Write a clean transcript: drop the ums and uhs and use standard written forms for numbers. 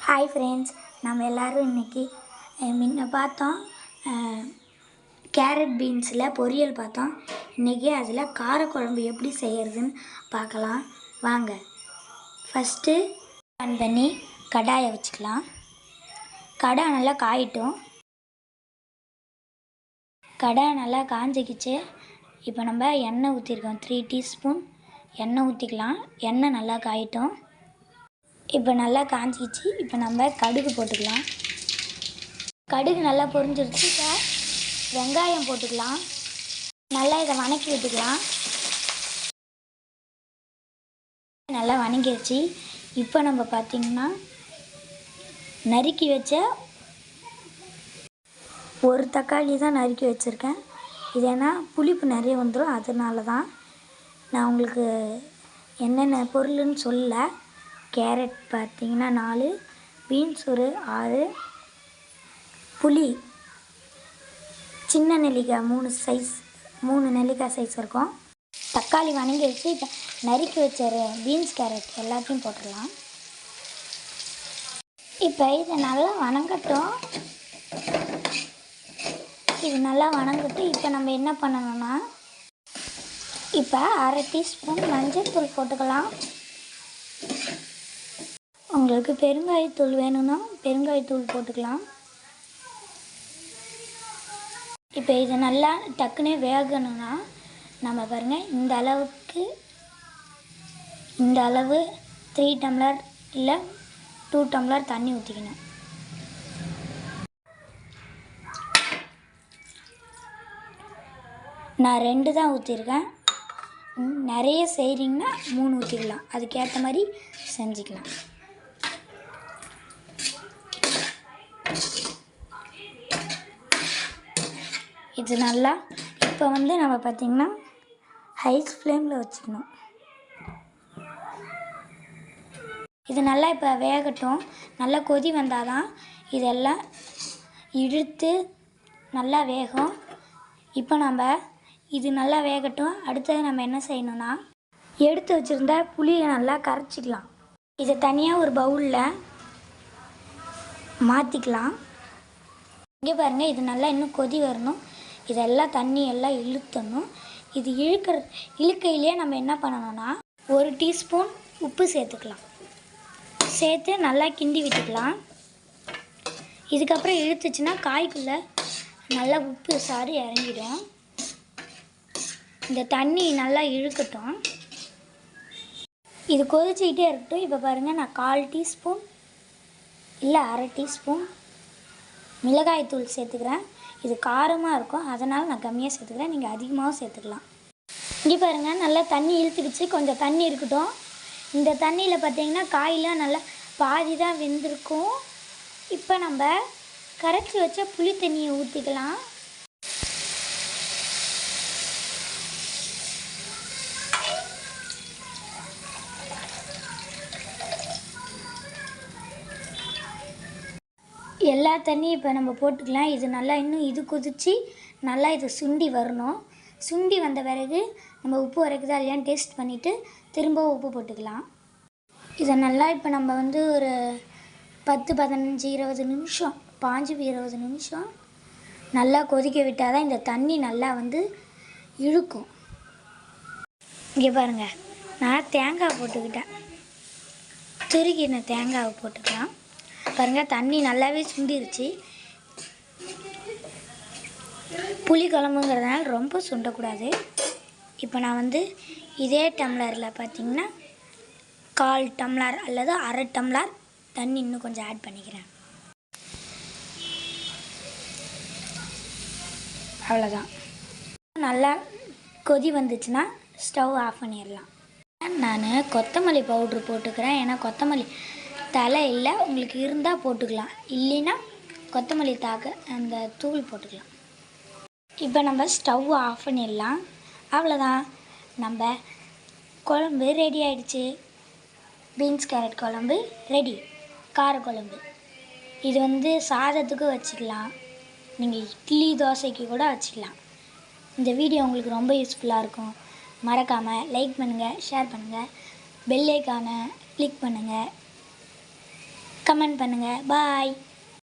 Hi friends, நம்ம எல்லோரும் இன்றைக்கி முன்ன பார்த்தோம் கேரட் பீன்ஸில் பொரியல் பார்த்தோம். இன்றைக்கி அதில் காரக்குழம்பு எப்படி செய்கிறதுன்னு பார்க்கலாம் வாங்க. ஃபஸ்ட்டு ஆன் பண்ணி கடாயை வச்சுக்கலாம். கடாய் நல்லா காயிட்டும். கடாய் நல்லா காஞ்சிக்கிச்சு. இப்போ நம்ம எண்ணெய் ஊற்றிருக்கோம். 3 டீஸ்பூன் எண்ணெய் ஊற்றிக்கலாம். எண்ணெய் நல்லா காயிட்டும். இப்போ நல்லா காஞ்சிக்கிச்சு. இப்போ நம்ம கடுகு போட்டுக்கலாம். கடுகு நல்லா பொரிஞ்சிருச்சு. இப்போ வெங்காயம் போட்டுக்கலாம். நல்லா இதை வணக்கி விட்டுக்கலாம். நல்லா வணங்கிடுச்சு. இப்போ நம்ம பார்த்திங்கன்னா நறுக்கி வச்ச ஒரு தக்காளி தான் நறுக்கி வச்சுருக்கேன். இது ஏன்னா புளிப்பு நிறைய வந்துடும், அதனால தான் நான் உங்களுக்கு என்னென்ன பொருள்னு சொல்லலை. கேரட் பார்த்திங்கன்னா 4, பீன்ஸ் ஒரு 6, புளி சின்ன நெல்லிக்காய் 3 நெல்லிக்காய் சைஸ் இருக்கும். தக்காளி வணங்கி வச்சு இப்போ நறுக்கி வச்ச பீன்ஸ் கேரட் எல்லாத்தையும் போட்டுடலாம். இப்போ இதை நல்லா வணங்கட்டும். இது நல்லா வணங்கட்டு. இப்போ நம்ம என்ன பண்ணணும்னா இப்போ 1/2 டீஸ்பூன் மஞ்சள் தூள் போட்டுக்கலாம். உங்களுக்கு பெருங்காயத்தூள் வேணும்னா பெருங்காயத்தூள் போட்டுக்கலாம். இப்போ இது நல்லா டக்குனே வேகணும்னா நம்ம பாருங்கள், இந்த அளவு 3 டம்ளர் இல்லை 2 டம்ளர் தண்ணி ஊற்றிக்கணும். நான் 2 தான் ஊற்றிருக்கேன். நிறைய செய்கிறீங்கன்னா 3 ஊற்றிக்கலாம். அதுக்கேற்ற மாதிரி செஞ்சுக்கலாம். இது நல்லா இப்போ நம்ம பார்த்திங்கன்னா ஹை ஃப்ளேமில் வச்சுக்கணும். இது நல்லா இப்போ வேகட்டும். நல்லா கொதி வந்தால் தான் இதெல்லாம் இழுத்து நல்லா வேகும். இப்போ இது நல்லா வேகட்டும். அடுத்தது நம்ம என்ன செய்யணும்னா எடுத்து வச்சுருந்த புளியை நல்லா கரைச்சிக்கலாம். இதை தனியாக ஒரு பவுலில் மாற்றிக்கலாம். இங்கே பாருங்கள், இது நல்லா இன்னும் கொதி வரணும். இதெல்லாம் தண்ணி எல்லாம் இழுத்தணும். இது இழுக்கையிலே நம்ம என்ன பண்ணணும்னா 1 டீஸ்பூன் உப்பு சேர்த்துக்கலாம். சேர்த்து நல்லா கிண்டி விட்டுக்கலாம். இதுக்கப்புறம் இழுத்துச்சுன்னா காய்க்குள்ளே நல்லா உப்பு சாறு இறங்கிடும். இந்த தண்ணி நல்லா இழுக்கட்டும். இது கொதிச்சிக்கிட்டே இருக்கட்டும். இப்போ பாருங்கள், நான் 1/4 டீஸ்பூன் இல்லை 1/2 டீஸ்பூன் மிளகாய்த்தூள் சேர்த்துக்கிறேன். இது காரமாக இருக்கும், அதனால் நான் கம்மியாக சேர்த்துக்கிறேன். நீங்கள் அதிகமாகவும் சேர்த்துக்கலாம். இங்கே பாருங்கள், நல்லா தண்ணி இழுத்துக்கிச்சு. கொஞ்சம் தண்ணி இருக்கட்டும். இந்த தண்ணியில் பார்த்திங்கன்னா காயெலாம் நல்லா பாதி தான் வெந்திருக்கும். இப்போ நம்ம கரைச்சி வச்ச புளி தண்ணியை ஊற்றிக்கலாம். எல்லா தண்ணியும் இப்போ நம்ம போட்டுக்கலாம். இது நல்லா இன்னும் கொதித்து நல்லா இது சுண்டி வரணும். சுண்டி வந்த பிறகு நம்ம உப்பு வரைக்குதா இல்லையான்னு டேஸ்ட் பண்ணிவிட்டு திரும்ப உப்பு போட்டுக்கலாம். இதை நல்லா இப்போ நம்ம ஒரு 10, 15, 20 நிமிஷம் 20 நிமிஷம் நல்லா கொதிக்க விட்டால் தான் இந்த தண்ணி நல்லா இழுக்கும். இங்கே பாருங்கள், நான் தேங்காய் போட்டுக்கிட்டேன். துருக்கின தேங்காவை போட்டுக்கலாம். பாருங்கள், தண்ணி நல்லாவே சுண்டிருச்சு. புளி குழம்புங்கிறதுனால ரொம்ப சுண்டக்கூடாது. இப்போ நான் இதே டம்ளரில் பார்த்திங்கன்னா 1/4 டம்ளர் அல்லது 1/2 டம்ளர் தண்ணி இன்னும் கொஞ்சம் ஆட் பண்ணிக்கிறேன். அவ்வளோதான். நல்லா கொதி வந்துச்சுன்னா ஸ்டவ் ஆஃப் பண்ணிடலாம். நான் கொத்தமல்லி பவுட்ரு போட்டுக்கிறேன். ஏன்னா கொத்தமல்லி தலை இல்லை, உங்களுக்கு இருந்தால் போட்டுக்கலாம், இல்லைன்னா கொத்தமல்லி அந்த தூள் போட்டுக்கலாம். இப்போ நம்ம ஸ்டவ் ஆஃப் பண்ணிடலாம். அவ்வளோதான், நம்ம குழம்பு ரெடி ஆகிடுச்சு. பீன்ஸ் கேரட் குழம்பு ரெடி. காரக்குழம்பு இது சாதத்துக்கு வச்சுக்கலாம். நீங்கள் இட்லி தோசைக்கு கூட வச்சுக்கலாம். இந்த வீடியோ உங்களுக்கு ரொம்ப யூஸ்ஃபுல்லாக இருக்கும். மறக்காமல் லைக் பண்ணுங்கள், ஷேர் பண்ணுங்கள், பெல் ஐக்கானை கிளிக் பண்ணுங்கள். கமெண்ட் பண்ணுங்கள். பாய்.